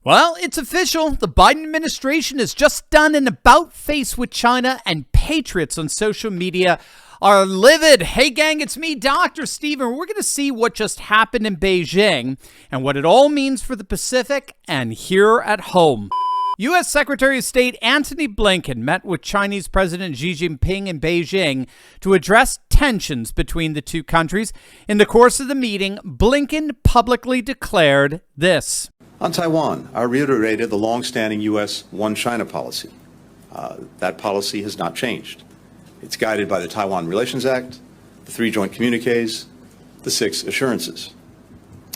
Well, it's official. The Biden administration has just done an about-face with China, and patriots on social media are livid. Hey, gang, it's me, Dr. Steven. We're going to see what just happened in Beijing and what it all means for the Pacific and here at home. U.S. Secretary of State Antony Blinken met with Chinese President Xi Jinping in Beijing to address tensions between the two countries. In the course of the meeting, Blinken publicly declared this. On Taiwan, I reiterated the long-standing U.S. One China policy. That policy has not changed. It's guided by the Taiwan Relations Act, the 3 joint communiques, the 6 assurances.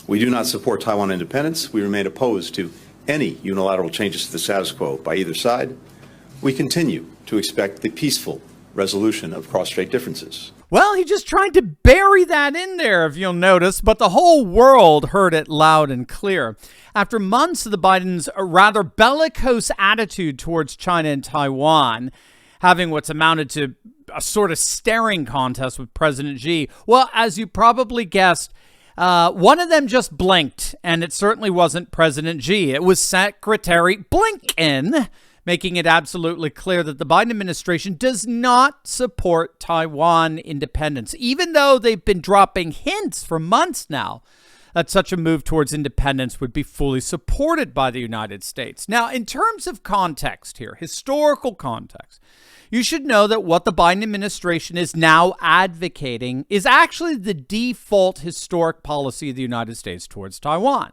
We do not support Taiwan independence. We remain opposed to any unilateral changes to the status quo by either side. We continue to expect the peaceful resolution of cross-strait differences. Well, he just tried to bury that in there, if you'll notice, but the whole world heard it loud and clear. After months of the Biden's rather bellicose attitude towards China and Taiwan, having what's amounted to a sort of staring contest with President Xi, well, as you probably guessed, one of them just blinked, and it certainly wasn't President Xi. It was Secretary Blinken, making it absolutely clear that the Biden administration does not support Taiwan independence, even though they've been dropping hints for months now that such a move towards independence would be fully supported by the United States. Now, in terms of context here, historical context, you should know that what the Biden administration is now advocating is actually the default historic policy of the United States towards Taiwan.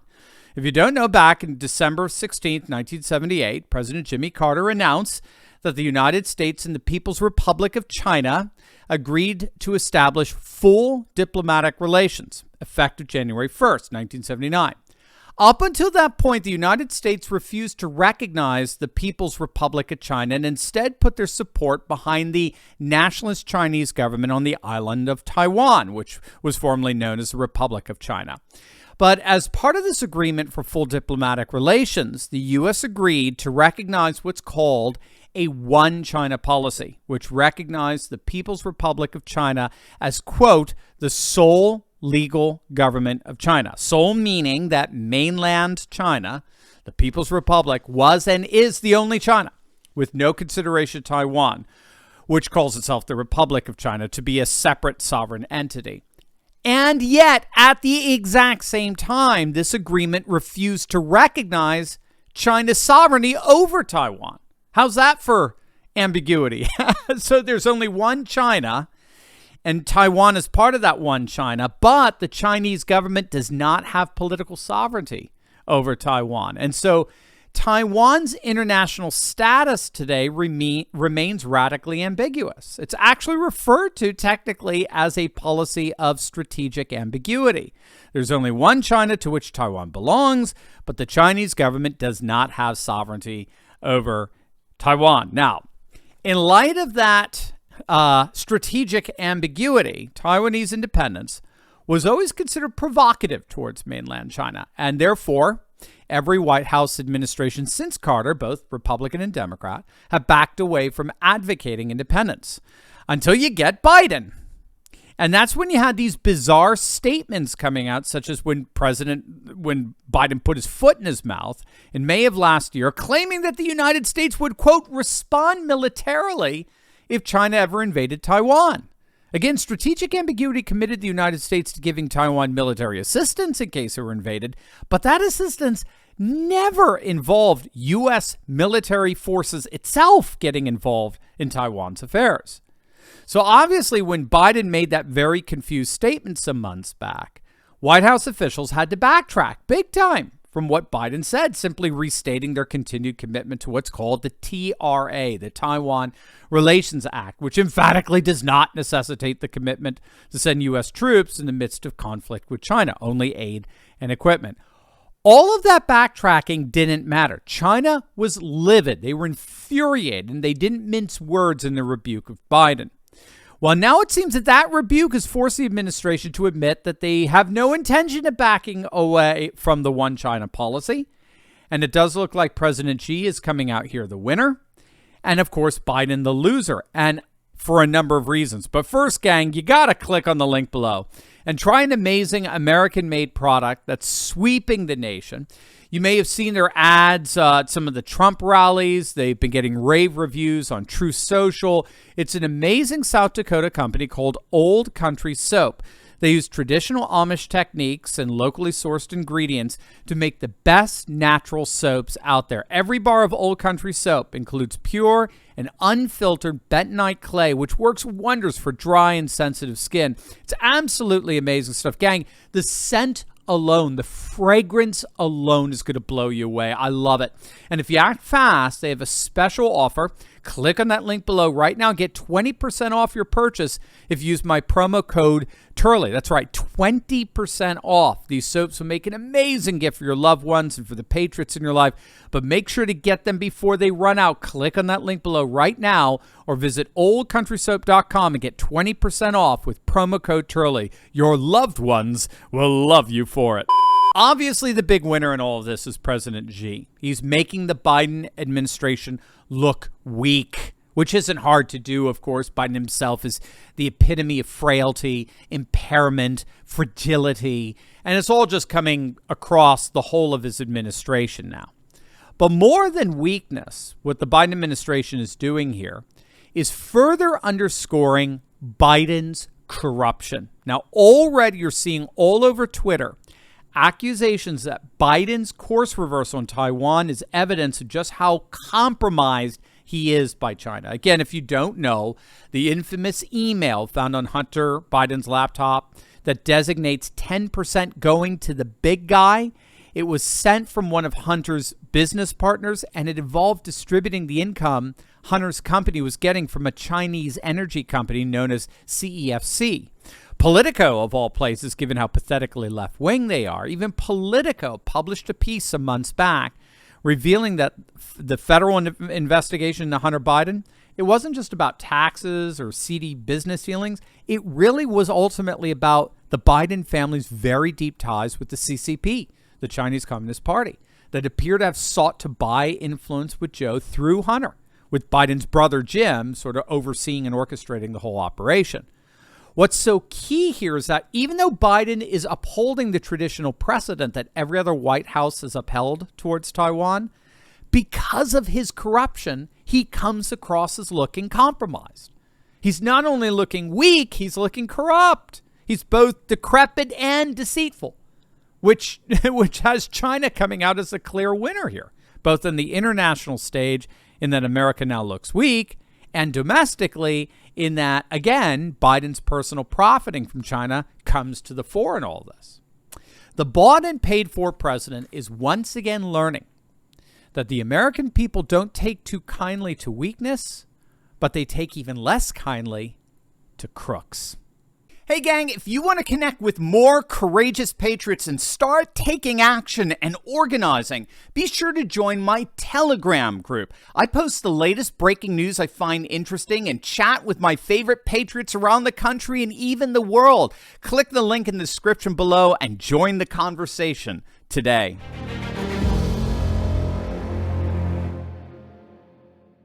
If you don't know, back in December 16, 1978, President Jimmy Carter announced that the United States and the People's Republic of China agreed to establish full diplomatic relations, effective January 1st, 1979. Up until that point, the United States refused to recognize the People's Republic of China and instead put their support behind the nationalist Chinese government on the island of Taiwan, which was formerly known as the Republic of China. But as part of this agreement for full diplomatic relations, the U.S. agreed to recognize what's called a One China policy, which recognized the People's Republic of China as, quote, the sole legal government of China. Sole meaning that mainland China, the People's Republic, was and is the only China, with no consideration Taiwan, which calls itself the Republic of China, to be a separate sovereign entity. And yet, at the exact same time, this agreement refused to recognize China's sovereignty over Taiwan. How's that for ambiguity? So there's only one China, and Taiwan is part of that one China, but the Chinese government does not have political sovereignty over Taiwan. And so Taiwan's international status today remains radically ambiguous. It's actually referred to technically as a policy of strategic ambiguity. There's only one China to which Taiwan belongs, but the Chinese government does not have sovereignty over Taiwan. Now, in light of that strategic ambiguity, Taiwanese independence was always considered provocative towards mainland China, and therefore every White House administration since Carter, both Republican and Democrat, have backed away from advocating independence until you get Biden. And that's when you had these bizarre statements coming out, such as when Biden put his foot in his mouth in May of last year, claiming that the United States would, quote, respond militarily if China ever invaded Taiwan. Again, strategic ambiguity committed the United States to giving Taiwan military assistance in case it were invaded, but that assistance never involved U.S. military forces itself getting involved in Taiwan's affairs. So obviously, when Biden made that very confused statement some months back, White House officials had to backtrack big time from what Biden said, simply restating their continued commitment to what's called the TRA, the Taiwan Relations Act, which emphatically does not necessitate the commitment to send U.S. troops in the midst of conflict with China, only aid and equipment. All of that backtracking didn't matter. China was livid. They were infuriated, and they didn't mince words in their rebuke of Biden. Well, now it seems that rebuke has forced the administration to admit that they have no intention of backing away from the One China policy. And it does look like President Xi is coming out here the winner. And, of course, Biden the loser. And for a number of reasons. But first, gang, you got to click on the link below and try an amazing American-made product that's sweeping the nation. You may have seen their ads at some of the Trump rallies. They've been getting rave reviews on Truth Social. It's an amazing South Dakota company called Old Country Soap. They use traditional Amish techniques and locally sourced ingredients to make the best natural soaps out there. Every bar of Old Country Soap includes pure and unfiltered bentonite clay, which works wonders for dry and sensitive skin. It's absolutely amazing stuff. Gang, the scent alone, the fragrance alone is going to blow you away. I love it. And if you act fast, they have a special offer. Click on that link below right now. Get 20% off your purchase if you use my promo code Turley. That's right, 20% off. These soaps will make an amazing gift for your loved ones and for the patriots in your life. But make sure to get them before they run out. Click on that link below right now or visit oldcountrysoap.com and get 20% off with promo code Turley. Your loved ones will love you for it. Obviously, the big winner in all of this is President Xi. He's making the Biden administration look weak, which isn't hard to do, of course. Biden himself is the epitome of frailty, impairment, fragility, and it's all just coming across the whole of his administration now. But more than weakness, what the Biden administration is doing here is further underscoring Biden's corruption. Now, already you're seeing all over Twitter accusations that Biden's course reversal in Taiwan is evidence of just how compromised he is by China. Again, if you don't know, the infamous email found on Hunter Biden's laptop that designates 10% going to the big guy, it was sent from one of Hunter's business partners, and it involved distributing the income Hunter's company was getting from a Chinese energy company known as CEFC. Politico, of all places, given how pathetically left-wing they are, even Politico published a piece some months back revealing that the federal investigation into Hunter Biden, it wasn't just about taxes or seedy business dealings. It really was ultimately about the Biden family's very deep ties with the CCP, the Chinese Communist Party, that appear to have sought to buy influence with Joe through Hunter, with Biden's brother Jim sort of overseeing and orchestrating the whole operation. What's so key here is that even though Biden is upholding the traditional precedent that every other White House has upheld towards Taiwan, because of his corruption, he comes across as looking compromised. He's not only looking weak, he's looking corrupt. He's both decrepit and deceitful, which has China coming out as a clear winner here, both in the international stage in that America now looks weak, and domestically in that, again, Biden's personal profiting from China comes to the fore in all this. The bought and paid for president is once again learning that the American people don't take too kindly to weakness, but they take even less kindly to crooks. Hey gang, if you want to connect with more courageous patriots and start taking action and organizing, be sure to join my Telegram group. I post the latest breaking news I find interesting and chat with my favorite patriots around the country and even the world. Click the link in the description below and join the conversation today.